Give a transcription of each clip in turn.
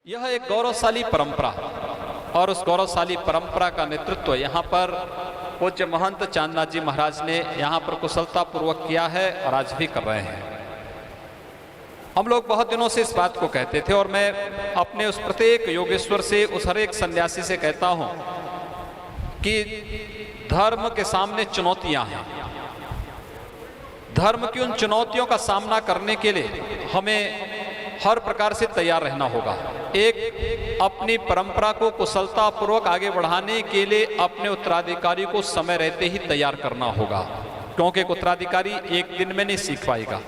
यह एक गौरवशाली परंपरा और उस गौरवशाली परंपरा का नेतृत्व यहाँ पर पूज्य महंत चांदनाथ जी महाराज ने यहाँ पर कुशलता पूर्वक किया है और आज भी कर रहे हैं। हम लोग बहुत दिनों से इस बात को कहते थे और मैं अपने उस प्रत्येक योगेश्वर से, उस हर एक सन्यासी से कहता हूँ कि धर्म के सामने चुनौतियाँ हैं। धर्म की उन चुनौतियों का सामना करने के लिए हमें हर प्रकार से तैयार रहना होगा। एक, अपनी परंपरा को कुशलता पूर्वक आगे बढ़ाने के लिए अपने उत्तराधिकारी को समय रहते ही तैयार करना होगा, क्योंकि एक उत्तराधिकारी एक दिन में नहीं सीख पाएगा,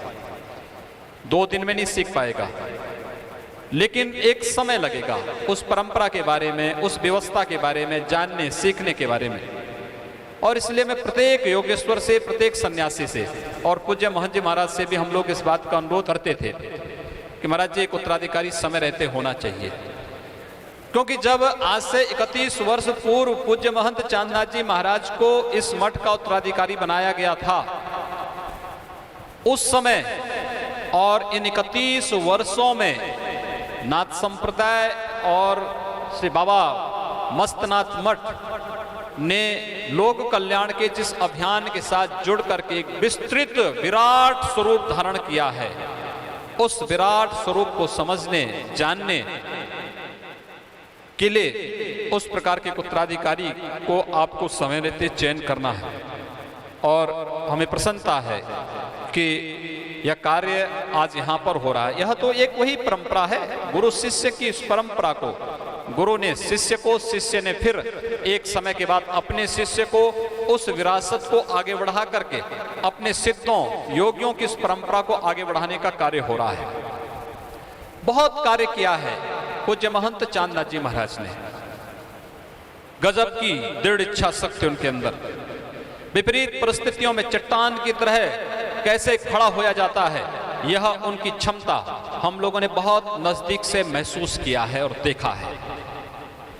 2 दिन में नहीं सीख पाएगा, लेकिन एक समय लगेगा उस परंपरा के बारे में, उस व्यवस्था के बारे में जानने सीखने के बारे में। और इसलिए मैं प्रत्येक योगेश्वर से, प्रत्येक सन्यासी से और पूज्य महंत जी महाराज से भी हम लोग इस बात का अनुरोध करते थे कि महाराज जी, एक उत्तराधिकारी समय रहते होना चाहिए। क्योंकि जब आज से 31 वर्ष पूर्व पूज्य महंत चांदनाथ जी महाराज को इस मठ का उत्तराधिकारी बनाया गया था, उस समय और इन 31 वर्षों में नाथ संप्रदाय और श्री बाबा मस्तनाथ मठ ने लोक कल्याण के जिस अभियान के साथ जुड़ करके एक विस्तृत विराट स्वरूप धारण किया है, उस विराट स्वरूप को समझने जानने के लिए उस प्रकार के उत्तराधिकारी को आपको समय रहते चयन करना है। और हमें प्रसन्नता है कि यह कार्य आज यहाँ पर हो रहा है। यह तो एक वही परंपरा है, गुरु शिष्य की इस परंपरा को गुरु ने शिष्य को, शिष्य ने फिर एक समय के बाद अपने शिष्य को उस विरासत को आगे बढ़ा करके अपने सिद्धों योगियों की इस परंपरा को आगे बढ़ाने का कार्य हो रहा है। बहुत कार्य किया है पूज्य महंत चांदनाथ जी महाराज ने। गजब की दृढ़ इच्छा शक्ति उनके अंदर, विपरीत परिस्थितियों में चट्टान की तरह कैसे खड़ा होया जाता है, यह उनकी क्षमता हम लोगों ने बहुत नजदीक से महसूस किया है और देखा है।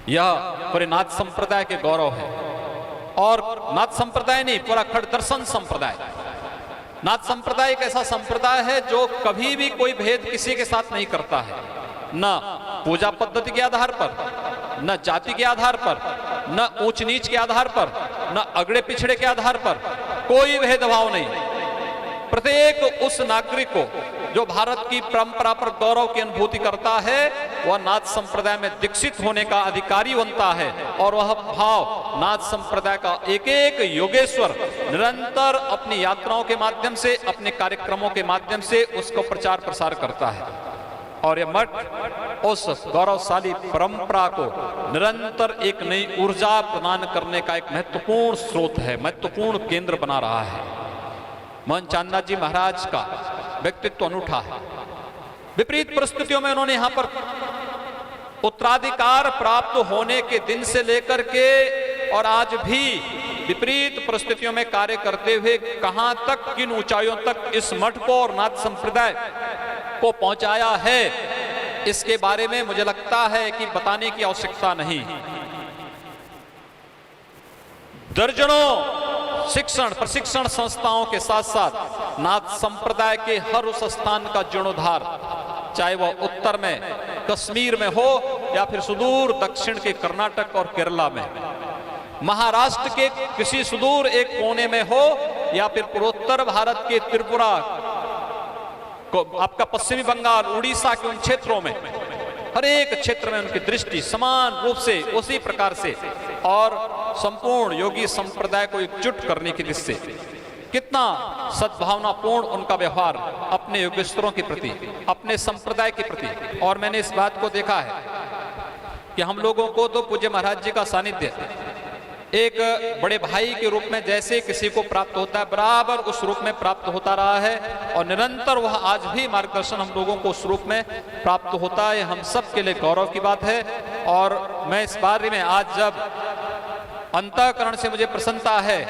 यह पूरे नाथ संप्रदाय के गौरव है। और नाथ संप्रदाय नहीं, पूरा खड़ दर्शन संप्रदाय। नाथ संप्रदाय एक ऐसा संप्रदाय है जो कभी भी कोई भेद किसी के साथ नहीं करता है, न पूजा पद्धति के आधार पर, न जाति के आधार पर, न ऊंच नीच के आधार पर, न अगड़े पिछड़े के आधार पर, कोई भेदभाव नहीं। प्रत्येक उस नागरिक को जो भारत की परंपरा पर गौरव की अनुभूति करता है, वह नाथ संप्रदाय में दीक्षित होने का अधिकारी बनता है। और वह भाव नाथ संप्रदाय का एक एक योगेश्वर निरंतर अपनी यात्राओं के माध्यम से, अपने कार्यक्रमों के माध्यम से उसको प्रचार प्रसार करता है। और यह मठ उस गौरवशाली परंपरा को निरंतर एक नई ऊर्जा प्रदान करने का एक महत्वपूर्ण स्रोत है, महत्वपूर्ण केंद्र बना रहा है। महंत चांदनाथ जी महाराज का व्यक्तित्व अनूठा है। विपरीत परिस्थितियों में उन्होंने यहाँ पर उत्तराधिकार प्राप्त होने के दिन से लेकर के और आज भी विपरीत परिस्थितियों में कार्य करते हुए कहां तक, किन ऊंचाइयों तक इस मठ को और नाथ संप्रदाय को पहुंचाया है, इसके बारे में मुझे लगता है कि बताने की आवश्यकता नहीं। दर्जनों शिक्षण प्रशिक्षण संस्थाओं के साथ साथ नाथ संप्रदाय के हर उस स्थान का जीर्णोद्धार, चाहे वह उत्तर में कश्मीर में हो या फिर सुदूर दक्षिण के कर्नाटक और केरला में, महाराष्ट्र के किसी सुदूर एक कोने में हो या फिर पूर्वोत्तर भारत के त्रिपुरा को, आपका पश्चिमी बंगाल, उड़ीसा के उन क्षेत्रों में, हर एक क्षेत्र में उनकी दृष्टि समान रूप से उसी प्रकार से और संपूर्ण योगी संप्रदाय को एकजुट करने की दृष्टि से कितना सद्भावनापूर्ण उनका व्यवहार अपने योगेश्वरों के प्रति, अपने संप्रदाय के प्रति। और मैंने इस बात को देखा है कि हम लोगों को तो पूज्य महाराज जी का सानिध्य एक बड़े भाई के रूप में जैसे किसी को प्राप्त होता है, बराबर उस रूप में प्राप्त होता रहा है और निरंतर वह आज भी मार्गदर्शन हम लोगों को उस रूप में प्राप्त होता है। हम सब के लिए गौरव की बात है। और मैं इस बारे में आज जब अंतःकरण से मुझे प्रसन्नता है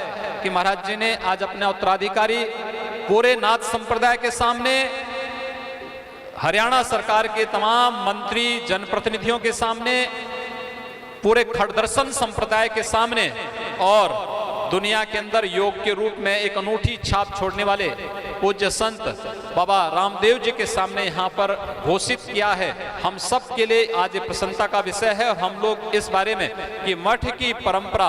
कि महाराज जी ने आज अपने उत्तराधिकारी पूरे नाथ संप्रदाय के सामने, हरियाणा सरकार के तमाम मंत्री जनप्रतिनिधियों के सामने, पूरे खड़दर्शन संप्रदाय के सामने और दुनिया के अंदर योग के रूप में एक अनूठी छाप छोड़ने वाले पूज्य संत बाबा रामदेव जी के सामने यहाँ पर घोषित किया है, हम सब के लिए आज प्रसन्नता का विषय है। हम लोग इस बारे में कि मठ की परंपरा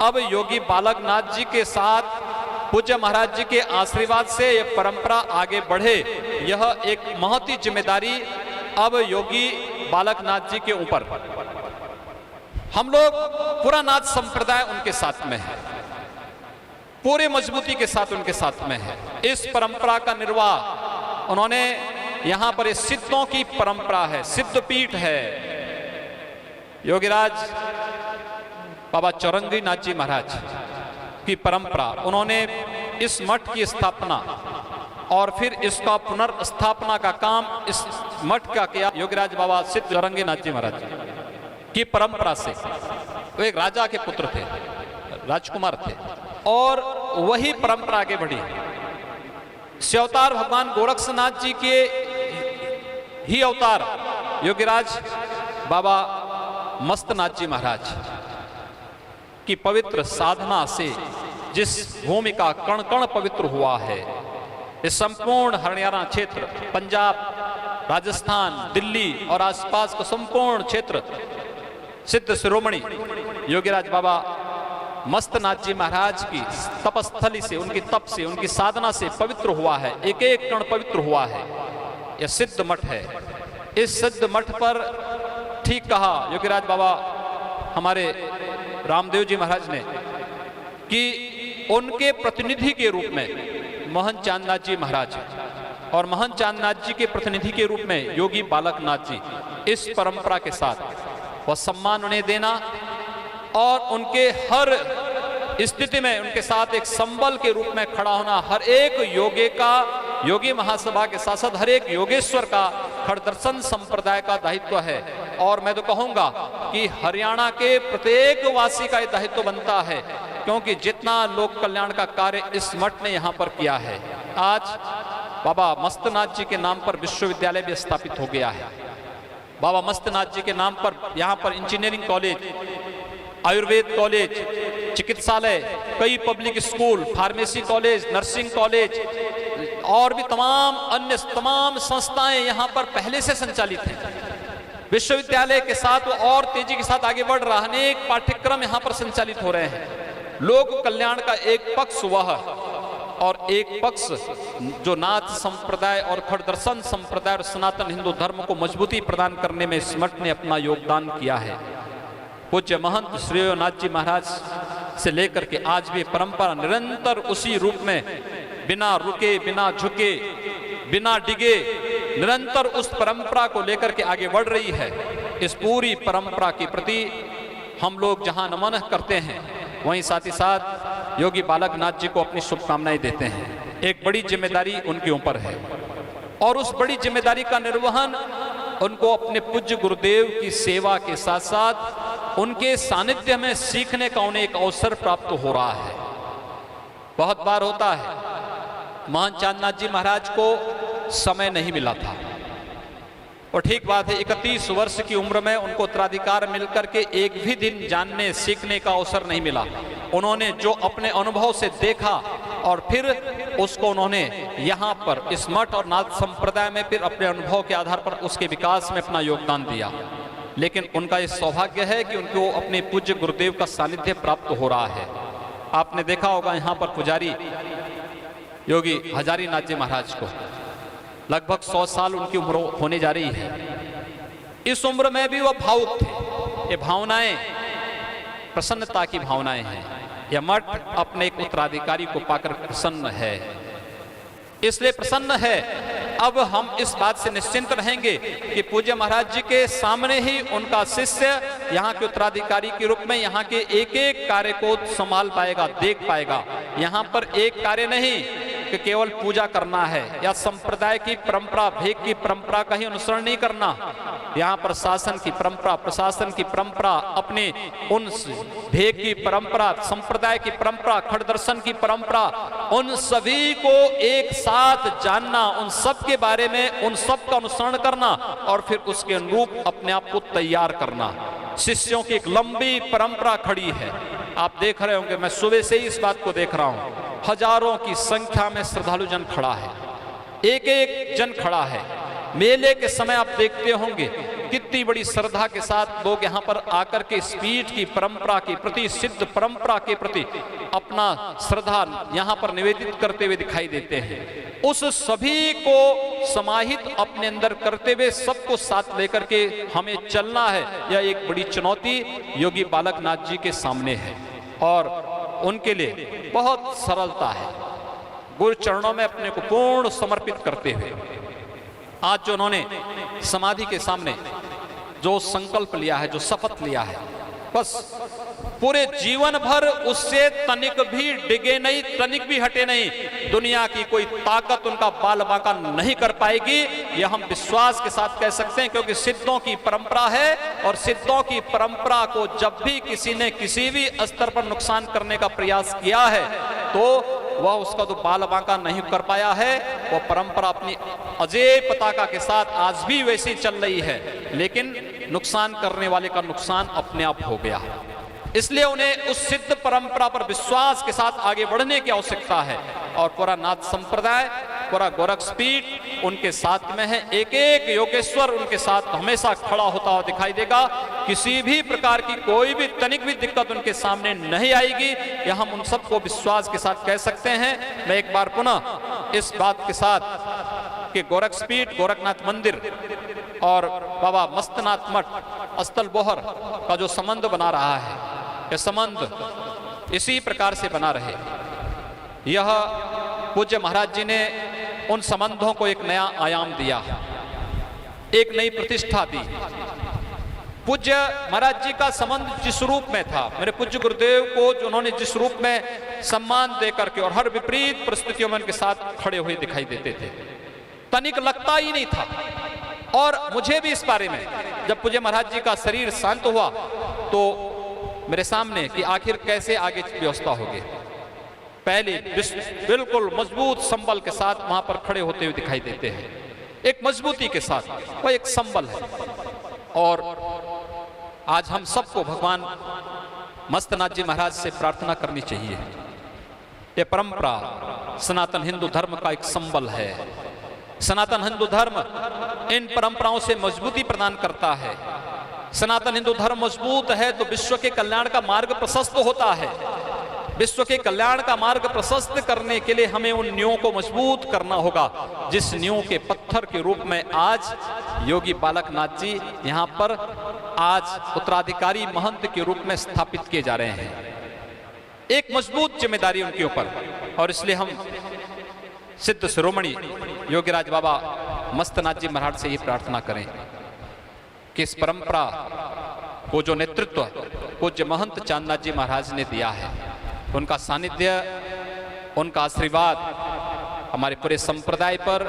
अब योगी बालकनाथ जी के साथ पूज्य महाराज जी के आशीर्वाद से यह परंपरा आगे बढ़े, यह एक महती जिम्मेदारी अब योगी बालकनाथ जी के ऊपर। हम लोग पूरा नाथ संप्रदाय उनके साथ में है, पूरे मजबूती के साथ उनके साथ में है। इस परंपरा का निर्वाह उन्होंने यहाँ पर सिद्धों की परंपरा है, सिद्ध पीठ है। योगीराज बाबा चौरंगी नाथ जी महाराज की परंपरा, उन्होंने इस मठ की स्थापना और फिर इसका पुनर्स्थापना का काम इस मठ का किया योगीराज बाबा सिद्ध चौरंगी नाथ जी महाराज की परंपरा से। वो एक राजा के पुत्र थे, राजकुमार थे, और वही परंपरा आगे बढ़ी। शिवावतार भगवान गोरक्षनाथ जी के ही अवतार योगीराज बाबा मस्तनाथ जी महाराज की पवित्र साधना से जिस भूमि का कण कण पवित्र हुआ है, इस संपूर्ण हरियाणा क्षेत्र, पंजाब, राजस्थान, दिल्ली और आसपास का संपूर्ण क्षेत्र सिद्ध शिरोमणि योगीराज बाबा मस्तनाथ जी महाराज की तपस्थली से, उनकी तप से, उनकी साधना से पवित्र हुआ है। एक एक कण पवित्र हुआ है। यह सिद्ध मठ है। इस सिद्ध मठ पर ठीक कहा योगीराज बाबा हमारे रामदेव जी महाराज ने कि उनके प्रतिनिधि के रूप में महंत चांदनाथ जी महाराज और महंत चांदनाथ जी के प्रतिनिधि के रूप में योगी बालकनाथ जी, इस परंपरा के साथ वह सम्मान उन्हें देना और उनके हर स्थिति में उनके साथ एक संबल के रूप में खड़ा होना, हर एक योगी महासभा के साथ साथ हर एक योगेश्वर का खड़दर्शन संप्रदाय का दायित्व है। और मैं तो कहूंगा कि हरियाणा के प्रत्येक वासी का यह दायित्व बनता है, क्योंकि जितना लोक कल्याण का कार्य इस मठ ने यहाँ पर किया है। आज बाबा मस्तनाथ जी के नाम पर विश्वविद्यालय भी स्थापित हो गया है। बाबा मस्तनाथ जी के नाम पर यहाँ पर इंजीनियरिंग कॉलेज, आयुर्वेद कॉलेज, चिकित्सालय, कई public school, pharmacy college, nursing college और भी तमाम संस्थाएं यहाँ पर पहले से संचालित हैं। विश्वविद्यालय के साथ वो और तेजी के साथ आगे बढ़ रहा है। अनेक पाठ्यक्रम यहाँ पर संचालित हो रहे हैं। लोक कल्याण का एक पक्ष वह और एक पक्ष जो नाथ संप्रदाय और खड़दर्शन संप्रदाय और सनातन हिंदू धर्म को मजबूती प्रदान करने में इस मठ ने अपना योगदान किया है। पूज्य महंत श्री नाथ जी महाराज से लेकर के आज भी परंपरा निरंतर उसी रूप में बिना रुके, बिना झुके, बिना डिगे निरंतर उस परंपरा को लेकर के आगे बढ़ रही है। इस पूरी परंपरा के प्रति हम लोग जहां नमन करते हैं, वहीं साथ ही साथ योगी बालकनाथ जी को अपनी शुभकामनाएं देते हैं। एक बड़ी जिम्मेदारी उनके ऊपर है और उस बड़ी जिम्मेदारी का निर्वहन उनको अपने पूज्य गुरुदेव की सेवा के साथ साथ उनके सानिध्य में सीखने का उन्हें एक अवसर प्राप्त हो रहा है। बहुत बार होता है, महंत चांदनाथ जी महाराज को समय नहीं मिला था और ठीक बात है, 31 वर्ष की उम्र में उनको उत्तराधिकार मिलकर के एक भी दिन जानने सीखने का अवसर नहीं मिला। उन्होंने जो अपने अनुभव से देखा और फिर उसको उन्होंने यहाँ पर इस मठ और नाथ संप्रदाय में फिर अपने अनुभव के आधार पर उसके विकास में अपना योगदान दिया। लेकिन उनका ये सौभाग्य है कि उनको अपने पूज्य गुरुदेव का सानिध्य प्राप्त हो रहा है। आपने देखा होगा यहाँ पर पुजारी योगी हजारीनाथ जी महाराज को लगभग 100 साल उनकी उम्र होने जा रही है। इस उम्र में भी वह भावुक थे। ये भावनाएं प्रसन्नता की भावनाएं हैं। यह मठ अपने एक उत्तराधिकारी को पाकर प्रसन्न है, इसलिए प्रसन्न है। अब हम इस बात से निश्चिंत रहेंगे कि पूज्य महाराज जी के सामने ही उनका शिष्य यहाँ के उत्तराधिकारी के रूप में यहाँ के एक एक कार्य को संभाल पाएगा, देख पाएगा। यहाँ पर एक कार्य नहीं कि केवल पूजा करना है या संप्रदाय की परंपरा, भेद की परंपरा का ही अनुसरण नहीं करना। यहाँ पर शासन की परंपरा, प्रशासन की परंपरा, अपने उन भेद की परंपरा, संप्रदाय की परंपरा, खड़दर्शन की परंपरा, उन सभी को एक साथ जानना, उन सब के बारे में उन सब का अनुसरण करना और फिर उसके अनुरूप अपने आप को तैयार करना। शिष्यों की एक लंबी परंपरा खड़ी है। आप देख रहे होंगे, मैं सुबह से ही इस बात को देख रहा हूं। हजारों की संख्या में श्रद्धालु जन खड़ा है, एक एक जन खड़ा है। मेले के समय आप देखते होंगे कितनी बड़ी श्रद्धा के साथ लोग यहाँ पर आकर के इस पीठ की परंपरा के प्रति, सिद्ध परंपरा के प्रति अपना श्रद्धा यहाँ पर निवेदित करते हुए दिखाई देते हैं। उस सभी को समाहित अपने अंदर करते हुए सबको साथ लेकर के हमें चलना है। यह एक बड़ी चुनौती योगी बालकनाथ जी के सामने है और उनके लिए बहुत सरलता है। गुरु चरणों में अपने को पूर्ण समर्पित करते हुए आज जो उन्होंने समाधि के सामने जो संकल्प लिया है, जो शपथ लिया है, बस पूरे जीवन भर उससे तनिक भी डिगे नहीं, तनिक भी हटे नहीं। दुनिया की कोई ताकत उनका बाल बांका नहीं कर पाएगी, यह हम विश्वास के साथ कह सकते हैं, क्योंकि सिद्धों की परंपरा है और सिद्धों की परंपरा को जब भी किसी ने किसी भी स्तर पर नुकसान करने का प्रयास किया है तो वह उसका तो बाल बांका नहीं कर पाया है। वह परंपरा अपनी अजेय पताका के साथ आज भी वैसी चल रही है, लेकिन नुकसान करने वाले का नुकसान अपने आप हो गया। इसलिए उन्हें उस सिद्ध परंपरा पर विश्वास के साथ आगे बढ़ने की आवश्यकता है और पूरा नाथ संप्रदाय, पूरा गोरक्षपीठ उनके साथ में है। एक एक योगेश्वर उनके साथ हमेशा खड़ा होता हुआ दिखाई देगा। किसी भी प्रकार की कोई भी तनिक भी दिक्कत उनके सामने नहीं आएगी, यह हम उन सबको विश्वास के साथ कह सकते हैं। मैं एक बार पुनः इस बात के साथ कि गोरक्षपीठ, गोरखनाथ मंदिर और बाबा मस्तनाथ मठ स्थल बोहर का जो संबंध बना रहा है, यह संबंध इसी प्रकार से बना रहे। यह पूज्य महाराज जी ने उन संबंधों को एक नया आयाम दिया, एक नई प्रतिष्ठा दी। पूज्य महाराज जी का संबंध जिस रूप में था, मेरे पूज्य गुरुदेव को जो उन्होंने जिस रूप में सम्मान देकर के और हर विपरीत परिस्थितियों में उनके साथ खड़े हुए दिखाई देते थे, तनिक लगता ही नहीं था। और मुझे भी इस बारे में जब पूज्य महाराज जी का शरीर शांत हुआ तो मेरे सामने कि आखिर कैसे आगे व्यवस्था होगी, पहले बिल्कुल मजबूत संबल के साथ वहां पर खड़े होते हुए दिखाई देते हैं, एक मजबूती के साथ। वह एक संबल है। और आज हम सबको भगवान मस्तनाथ जी महाराज से प्रार्थना करनी चाहिए। यह परंपरा सनातन हिंदू धर्म का एक संबल है। सनातन हिंदू धर्म इन परंपराओं से मजबूती प्रदान करता है। सनातन हिंदू धर्म मजबूत है तो विश्व के कल्याण का मार्ग प्रशस्त होता है। विश्व के कल्याण का मार्ग प्रशस्त करने के लिए हमें उन नींवों को मजबूत करना होगा, जिस नींव के पत्थर के रूप में आज योगी बालकनाथ जी यहाँ पर आज उत्तराधिकारी महंत के रूप में स्थापित किए जा रहे हैं। एक मजबूत जिम्मेदारी उनके ऊपर, और इसलिए हम सिद्ध शिरोमणि योगीराज बाबा मस्तनाथ जी महाराज से ये प्रार्थना करें कि इस परंपरा को जो नेतृत्व पूज्य महंत चांदनाथ जी महाराज ने दिया है, उनका सानिध्य, उनका आशीर्वाद हमारे पूरे संप्रदाय पर,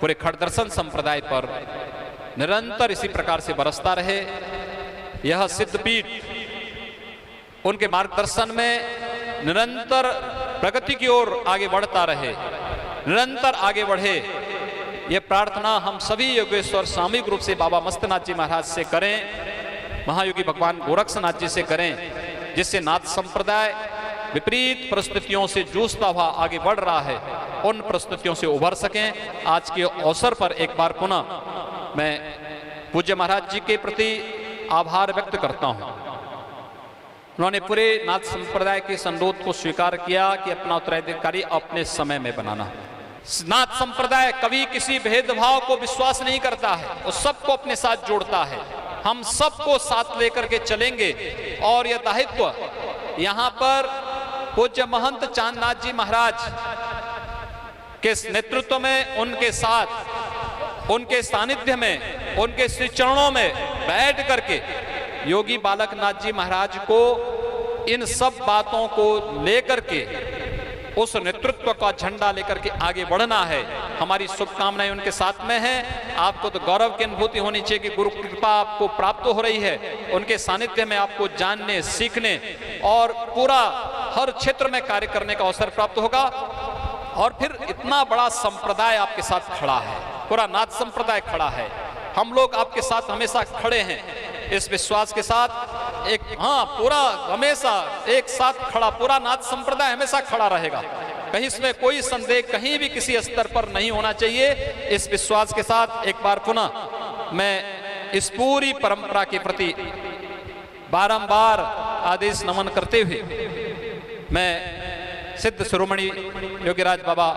पूरे खड़दर्शन संप्रदाय पर निरंतर इसी प्रकार से बरसता रहे। यह सिद्धपीठ उनके मार्गदर्शन में निरंतर प्रगति की ओर आगे बढ़ता रहे, निरंतर आगे बढ़े। ये प्रार्थना हम सभी योगेश्वर सामूहिक रूप से बाबा मस्तनाथ जी महाराज से करें, महायोगी भगवान गोरक्षनाथ जी से करें, जिससे नाथ संप्रदाय विपरीत परिस्थितियों से जूझता हुआ आगे बढ़ रहा है, उन परिस्थितियों से उभर सकें। आज के अवसर पर एक बार पुनः मैं पूज्य महाराज जी के प्रति आभार व्यक्त करता हूँ। उन्होंने पूरे नाथ संप्रदाय के इस अनुरोध को स्वीकार किया कि अपना उत्तराधिकारी अपने समय में बनाना। नाथ संप्रदाय कभी किसी भेदभाव को विश्वास नहीं करता है, वो सबको अपने साथ जोड़ता है। हम सबको साथ लेकर के चलेंगे और यह दायित्व यहाँ पर पूज्य महंत चांदनाथ जी महाराज के नेतृत्व में, उनके साथ, उनके सानिध्य में, उनके श्री चरणों में बैठ करके योगी बालकनाथ जी महाराज को इन सब बातों को लेकर के उस नेतृत्व का झंडा लेकर के आगे बढ़ना है। हमारी शुभकामनाएं उनके साथ में हैं। आपको तो गौरव की अनुभूति होनी चाहिए कि गुरु कृपा आपको प्राप्त हो रही है। उनके सानिध्य में आपको जानने, सीखने और पूरा हर क्षेत्र में कार्य करने का अवसर प्राप्त होगा। और फिर इतना बड़ा संप्रदाय आपके साथ खड़ा है, पूरा नाथ संप्रदाय खड़ा है। हम लोग आपके साथ हमेशा खड़े हैं। इस विश्वास के साथ एक पूरा हमेशा एक साथ खड़ा, पूरा नाथ संप्रदाय हमेशा खड़ा रहेगा। कहीं इसमें कोई संदेह कहीं भी किसी स्तर पर नहीं होना चाहिए। इस विश्वास के साथ एक बार पुनः मैं इस पूरी परंपरा के प्रति बारंबार आदेश नमन करते हुए मैं सिद्ध शिरोमणि योगीराज बाबा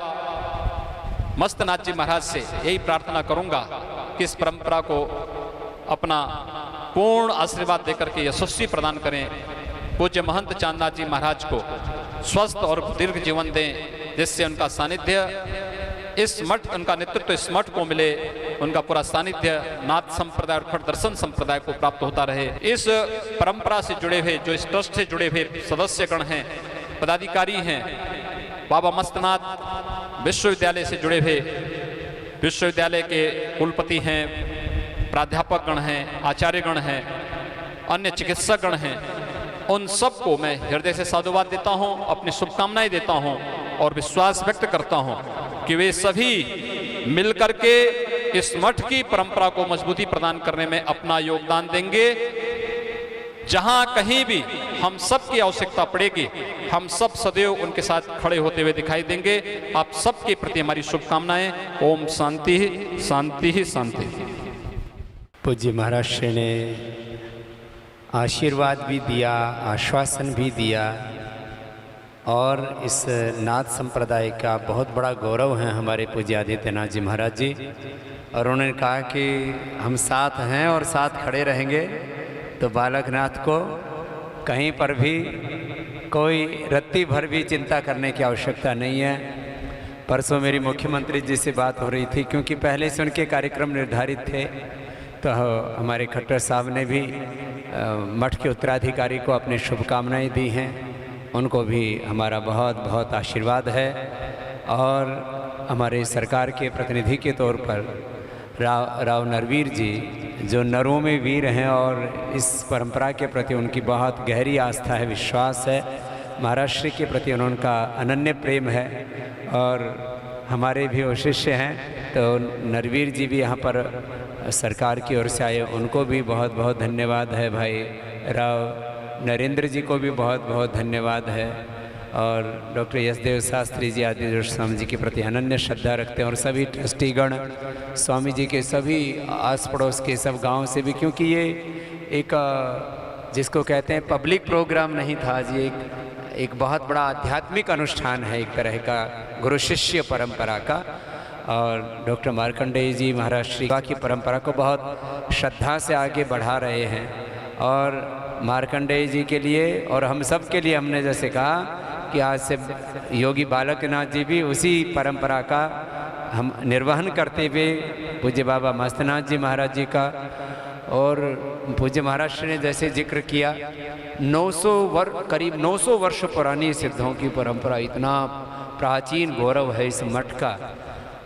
मस्तनाथ जी महाराज से यही प्रार्थना करूंगा कि इस परंपरा को अपना पूर्ण आशीर्वाद देकर के यशस्वी प्रदान करें। पूज्य महंत चांदनाथ जी महाराज को स्वस्थ और दीर्घ जीवन दें, जिससे उनका सानिध्य इस मठ, उनका नेतृत्व इस मठ को मिले, उनका पूरा सानिध्य नाथ संप्रदाय और खट दर्शन संप्रदाय को प्राप्त होता रहे। इस परंपरा से जुड़े हुए, जो इस ट्रस्ट से जुड़े हुए सदस्यगण हैं, पदाधिकारी हैं, बाबा मस्तनाथ विश्वविद्यालय से जुड़े हुए विश्वविद्यालय के कुलपति हैं, प्राध्यापक गण हैं, आचार्यगण हैं, अन्य चिकित्सक गण हैं, उन सबको मैं हृदय से साधुवाद देता हूं, अपनी शुभकामनाएं देता हूं और विश्वास व्यक्त करता हूं कि वे सभी मिलकर के इस मठ की परंपरा को मजबूती प्रदान करने में अपना योगदान देंगे। जहां कहीं भी हम सब की आवश्यकता पड़ेगी, हम सब सदैव उनके साथ खड़े होते हुए दिखाई देंगे। आप सबके प्रति हमारी शुभकामनाएं। ओम शांति शांति शांति। पूज्य महाराज श्री ने आशीर्वाद भी दिया, आश्वासन भी दिया और इस नाथ संप्रदाय का बहुत बड़ा गौरव है हमारे पूज्य आदित्यनाथ जी महाराज जी। और उन्होंने कहा कि हम साथ हैं और साथ खड़े रहेंगे। तो बालकनाथ को कहीं पर भी कोई रत्ती भर भी चिंता करने की आवश्यकता नहीं है। परसों मेरी मुख्यमंत्री जी से बात हो रही थी, क्योंकि पहले से उनके कार्यक्रम निर्धारित थे। तो हमारे खट्टर साहब ने भी मठ के उत्तराधिकारी को अपनी शुभकामनाएं दी हैं। उनको भी हमारा बहुत बहुत आशीर्वाद है। और हमारे सरकार के प्रतिनिधि के तौर पर राव नरवीर जी, जो नरों में वीर हैं और इस परंपरा के प्रति उनकी बहुत गहरी आस्था है, विश्वास है, महाराष्ट्र के प्रति उनका अनन्य प्रेम है और हमारे भी वो शिष्य हैं। तो नरवीर जी भी यहाँ पर सरकार की ओर से आए, उनको भी बहुत बहुत धन्यवाद है। भाई राव नरेंद्र जी को भी बहुत बहुत धन्यवाद है। और डॉक्टर यशदेव शास्त्री जी आदि जो स्वामी जी के प्रति अनन्य श्रद्धा रखते हैं, और सभी ट्रस्टीगण स्वामी जी के सभी आस पड़ोस के सब गांव से भी, क्योंकि ये एक जिसको कहते हैं पब्लिक प्रोग्राम नहीं था जी, एक बहुत बड़ा आध्यात्मिक अनुष्ठान है, एक तरह का गुरु शिष्य परंपरा का। और डॉक्टर मार्कंडेय जी महाराज श्री की परंपरा को बहुत श्रद्धा से आगे बढ़ा रहे हैं। और मार्कंडेय जी के लिए और हम सब के लिए हमने जैसे कहा कि आज से योगी बालकनाथ जी भी उसी परंपरा का हम निर्वहन करते हुए पूज्य बाबा मस्तनाथ जी महाराज जी का, और पूज्य महाराज ने जैसे जिक्र किया 900 करीब 900 वर्ष पुरानी सिद्धों की परंपरा, इतना प्राचीन गौरव है इस मठ का।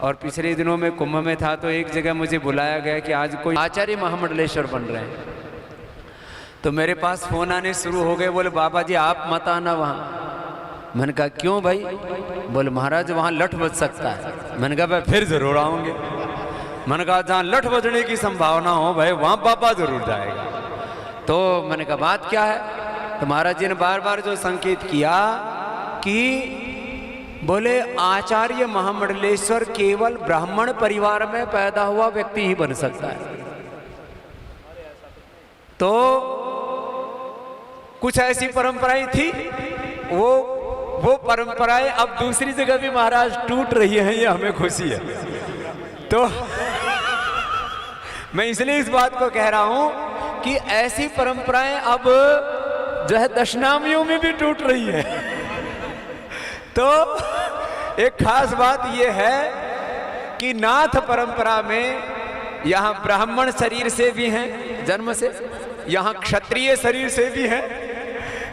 और पिछले दिनों में कुंभ में था तो एक जगह मुझे बुलाया गया कि आज कोई आचार्य महामंडलेश्वर बन रहे हैं। तो मेरे पास फ़ोन आने शुरू हो गए, बोले बाबा जी आप मत आना वहाँ। मैंने कहा क्यों भाई? बोले महाराज वहाँ लठ बज सकता है। मैंने कहा भाई फिर ज़रूर आऊँगे। मैंने कहा जहाँ लठ बजने की संभावना हो भाई वहाँ पापा ज़रूर जाएगा। तो मैंने कहा बात क्या है? तो महाराज जी ने बार बार जो संकेत किया कि बोले आचार्य महामंडलेश्वर केवल ब्राह्मण परिवार में पैदा हुआ व्यक्ति ही बन सकता है। तो कुछ ऐसी परंपराएं थी, वो परंपराएं अब दूसरी जगह भी महाराज टूट रही हैं, ये हमें खुशी है। तो मैं इसलिए इस बात को कह रहा हूं कि ऐसी परंपराएं अब जो है दशनामियों में भी टूट रही है। तो एक खास बात यह है कि नाथ परंपरा में यहाँ ब्राह्मण शरीर से भी हैं जन्म से, यहाँ क्षत्रिय शरीर से भी हैं,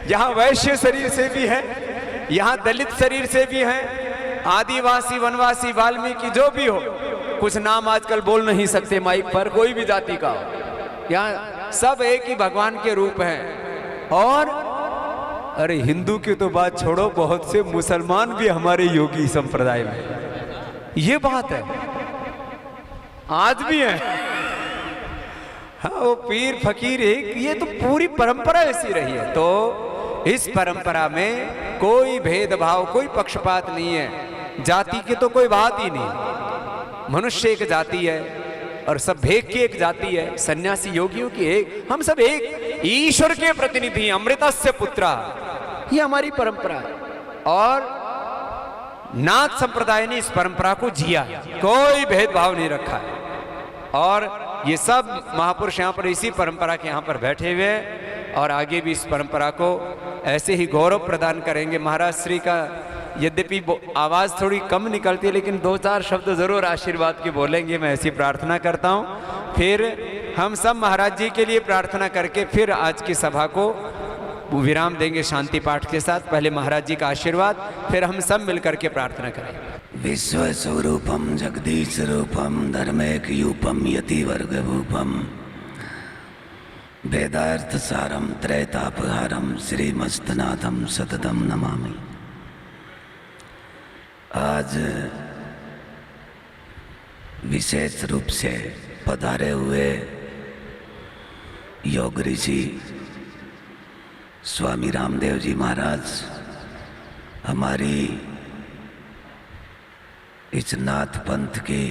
यहाँ वैश्य शरीर से भी हैं, यहाँ दलित शरीर से भी हैं, आदिवासी वनवासी वाल्मीकि जो भी हो, कुछ नाम आजकल बोल नहीं सकते माइक पर, कोई भी जाति का हो, यहाँ सब एक ही भगवान के रूप हैं। और अरे हिंदू की तो बात छोड़ो, बहुत से मुसलमान भी हमारे योगी संप्रदाय में, ये बात है, आज भी है। हाँ, वो पीर फकीर एक, ये तो पूरी परंपरा ऐसी रही है। तो इस परंपरा में कोई भेदभाव, कोई पक्षपात नहीं है। जाति की तो कोई बात ही नहीं। मनुष्य एक जाति है और सब भेद की एक जाति है, सन्यासी योगियों की एक, हम सब एक ईश्वर के प्रतिनिधि, अमृतस्य पुत्रा, ये हमारी परंपरा है। और नाथ संप्रदाय ने इस परंपरा को जिया, कोई भेदभाव नहीं रखा है। और ये सब महापुरुष यहाँ पर इसी परंपरा के यहाँ पर बैठे हुए हैं और आगे भी इस परंपरा को ऐसे ही गौरव प्रदान करेंगे। महाराज श्री का यद्यपि आवाज़ थोड़ी कम निकलती है, लेकिन 2-4 शब्द ज़रूर आशीर्वाद के बोलेंगे, मैं ऐसी प्रार्थना करता हूँ। फिर हम सब महाराज जी के लिए प्रार्थना करके फिर आज की सभा को विराम देंगे शांति पाठ के साथ। पहले महाराज जी का आशीर्वाद, फिर हम सब मिलकर के प्रार्थना करेंगे। विश्व स्वरूपम जगदीश रूपम धर्मेक यूपम यति वर्ग भूपम वेदार्थ सारम त्रैतापहारम श्रीमस्तनाथम सततम नमामि। आज विशेष रूप से पधारे हुए योग ऋषि स्वामी रामदेव जी महाराज हमारी इस नाथ पंथ की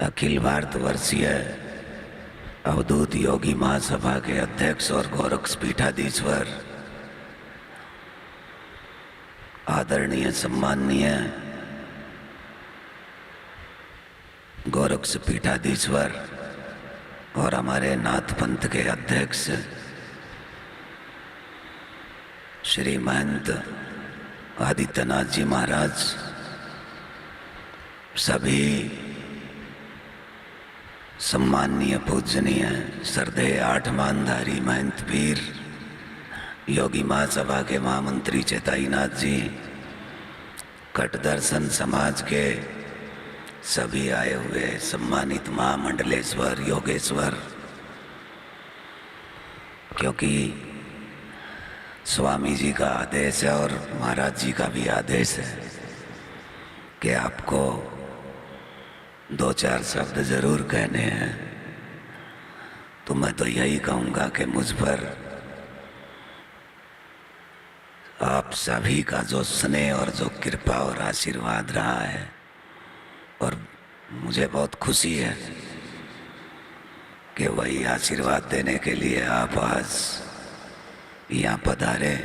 अखिल भारतवर्षीय अवधूत योगी महासभा के अध्यक्ष और गोरक्ष पीठाधीश्वर आदरणीय सम्माननीय गोरक्ष पीठाधीश्वर और हमारे नाथ पंथ के अध्यक्ष श्री महंत आदित्यनाथ जी महाराज, सभी सम्माननीय पूजनीय श्रद्धेय आठ मानधारी महंत पीर योगी महासभा के महामंत्री चेताईनाथ जी, कट दर्शन समाज के सभी आए हुए सम्मानित महामंडलेश्वर योगेश्वर, क्योंकि स्वामी जी का आदेश है और महाराज जी का भी आदेश है कि आपको 2-4 शब्द जरूर कहने हैं। तो मैं तो यही कहूँगा कि मुझ पर आप सभी का जो स्नेह और जो कृपा और आशीर्वाद रहा है, और मुझे बहुत खुशी है कि वही आशीर्वाद देने के लिए आप आज यहाँ पधारे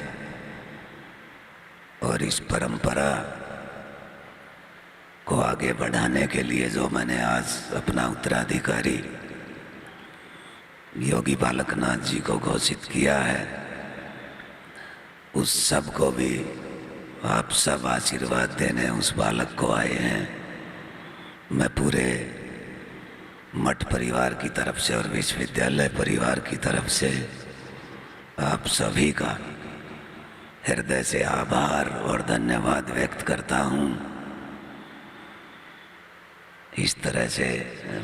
और इस परंपरा को आगे बढ़ाने के लिए जो मैंने आज अपना उत्तराधिकारी योगी बालकनाथ जी को घोषित किया है, उस सब को भी आप सब आशीर्वाद देने उस बालक को आए हैं। मैं पूरे मठ परिवार की तरफ से और विश्वविद्यालय परिवार की तरफ से आप सभी का हृदय से आभार और धन्यवाद व्यक्त करता हूँ। इस तरह से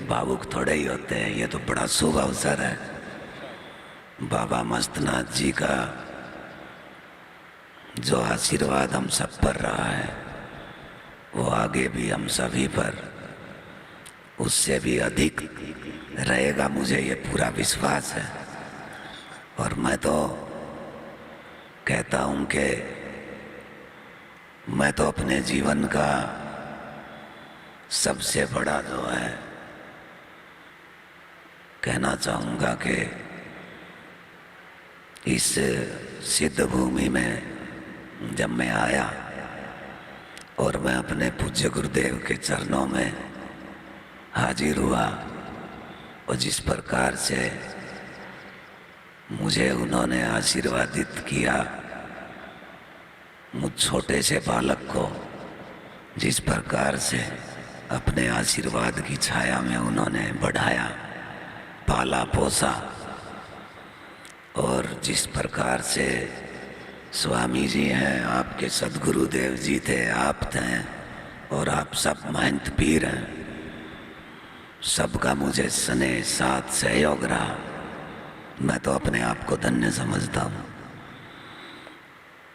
भावुक थोड़े ही होते हैं, ये तो बड़ा शुभ अवसर है। बाबा मस्तनाथ जी का जो आशीर्वाद हम सब पर रहा है, वो आगे भी हम सभी पर उससे भी अधिक रहेगा, मुझे ये पूरा विश्वास है। और मैं तो कहता हूँ कि मैं तो अपने जीवन का सबसे बड़ा जो है कहना चाहूँगा कि इस सिद्ध भूमि में जब मैं आया और मैं अपने पूज्य गुरुदेव के चरणों में हाजिर हुआ, और जिस प्रकार से मुझे उन्होंने आशीर्वादित किया, मुझ छोटे से बालक को जिस प्रकार से अपने आशीर्वाद की छाया में उन्होंने बढ़ाया, पाला पोसा, और जिस प्रकार से स्वामी जी हैं, आपके सद्गुरुदेव जी थे, आप थे, और आप सब महंत पीर हैं, सबका मुझे स्नेह साथ सहयोग रहा। मैं तो अपने आप को धन्य समझता हूँ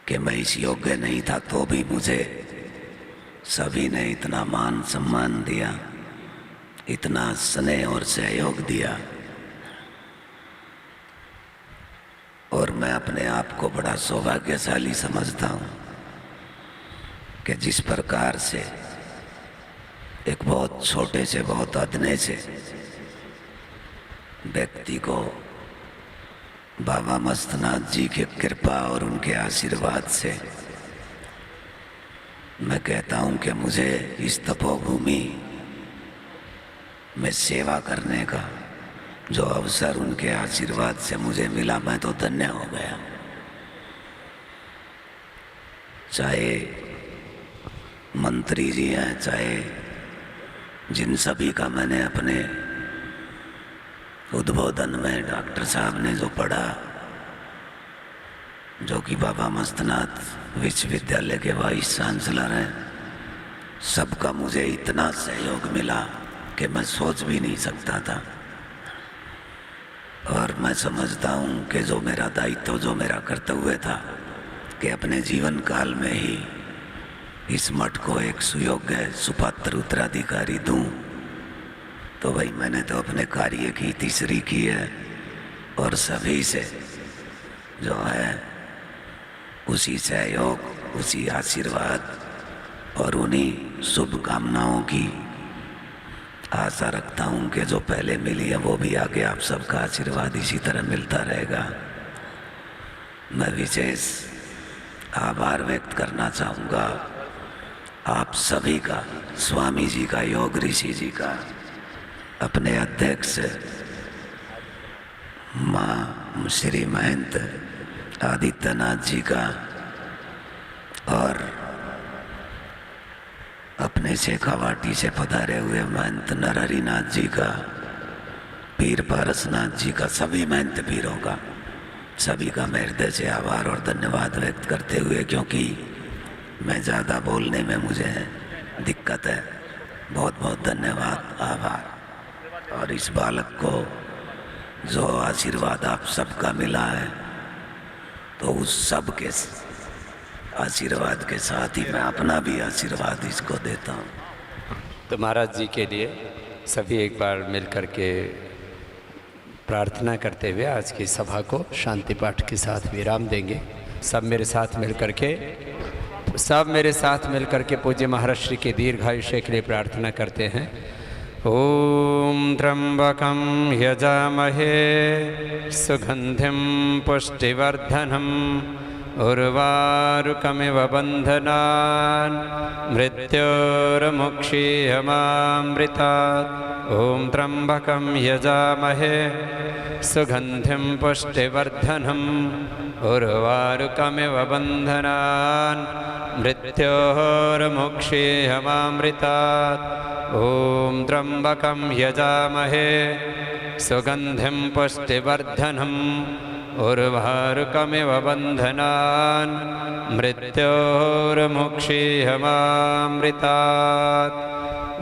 कि मैं इस योग्य नहीं था, तो भी मुझे सभी ने इतना मान सम्मान दिया। इतना स्नेह और सहयोग दिया, और मैं अपने आप को बड़ा सौभाग्यशाली समझता हूँ कि जिस प्रकार से एक बहुत छोटे से बहुत अदने से व्यक्ति को बाबा मस्तनाथ जी की कृपा और उनके आशीर्वाद से मैं कहता हूँ कि मुझे इस तपोभूमि में सेवा करने का जो अवसर उनके आशीर्वाद से मुझे मिला, मैं तो धन्य हो गया। चाहे मंत्री जी हैं, चाहे जिन सभी का मैंने अपने उद्बोधन में डॉक्टर साहब ने जो पढ़ा, जो कि बाबा मस्तनाथ विश्वविद्यालय के वाइस चांसलर हैं, सबका मुझे इतना सहयोग मिला कि मैं सोच भी नहीं सकता था। और मैं समझता हूँ कि जो मेरा दायित्व, जो मेरा कर्तव्य था कि अपने जीवन काल में ही इस मठ को एक सुयोग्य सुपात्र उत्तराधिकारी दूं, तो भाई मैंने तो अपने कार्य की तीसरी की है। और सभी से जो है उसी सहयोग, उसी आशीर्वाद और उन्हीं शुभकामनाओं की आशा रखता हूँ कि जो पहले मिली है वो भी आगे आप सबका आशीर्वाद इसी तरह मिलता रहेगा। मैं विशेष आभार व्यक्त करना चाहूँगा आप सभी का, स्वामी जी का, योग ऋषि जी का, अपने अध्यक्ष माँ श्री महंत आदित्यनाथ जी का, और अपने शेखावाटी से पधारे हुए महंत नरहरिनाथ जी का, पीर पारसनाथ जी का, सभी महंत पीरों का, सभी का मैं हृदय से आभार और धन्यवाद व्यक्त करते हुए, क्योंकि मैं ज़्यादा बोलने में मुझे दिक्कत है। बहुत बहुत धन्यवाद, आभार। और इस बालक को जो आशीर्वाद आप सबका मिला है, तो उस सब के आशीर्वाद के साथ ही मैं अपना भी आशीर्वाद इसको देता हूँ। तो महाराज जी के लिए सभी एक बार मिल कर के प्रार्थना करते हुए आज की सभा को शांति पाठ के साथ विराम देंगे। सब मेरे साथ मिल कर के पूज्य महाराज श्री के दीर्घायुष्य के लिए प्रार्थना करते हैं। ओम त्र्यंबकं यजामहे सुगंधिं पुष्टिवर्धनम् उर्वारुकमिव बन्धनान् मृत्योर्मुक्षीयमामृतात्। ओम त्र्यंबकं यजामहे सुगंधिं पुष्टिवर्धनम् उर्वारुकमिव बन्धनान् मृत्योर्मुक्षीयमामृतात्। ओम त्र्यंबकं यजामहे सुगंधिं पुष्टिवर्धनम् उर्वारुकमिव बन्धनान् मृत्योर्मुक्षीयमामृतात्।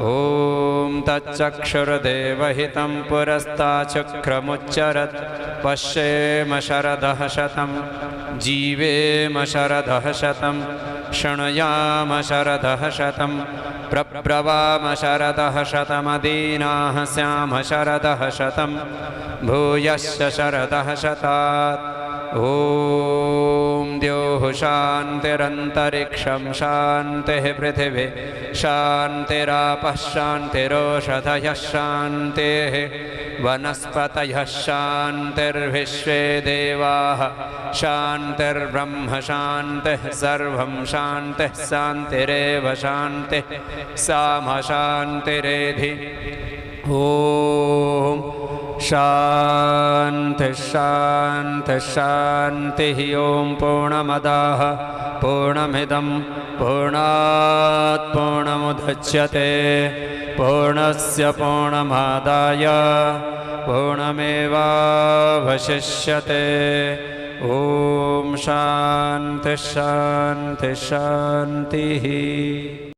ओम तच्चक्षुर्देवहितं पुरस्ताचक्रमुच्चरत् पश्येम शरदः शतं जीवेम शरदः शतं शृणुयाम शरदः शतं प्रब्रवाम शरदः शतमदीनाः स्याम शरदः शतं भूयश्च शरदः शतात्। ओम द्योः शान्तिरन्तरिक्षं शान्तिः पृथिवी शान्तिरापः शान्तिरोषधयः शान्तिः वनस्पतयः शान्तिर्विश्वे देवाः शान्तिर्ब्रह्म शान्तिः सर्वं शान्तिः शान्तिरेव शान्तिः सामा शान्तिरेधि। ओम शान्ति शान्ति शान्तिः। ओम पूर्णमदः पूर्णमिदं पूर्णात् पूर्णमुदच्यते पूर्णस्य पूर्णमादाय पूर्णमेवावशिष्यते। ओम शान्ति शान्ति शान्तिः।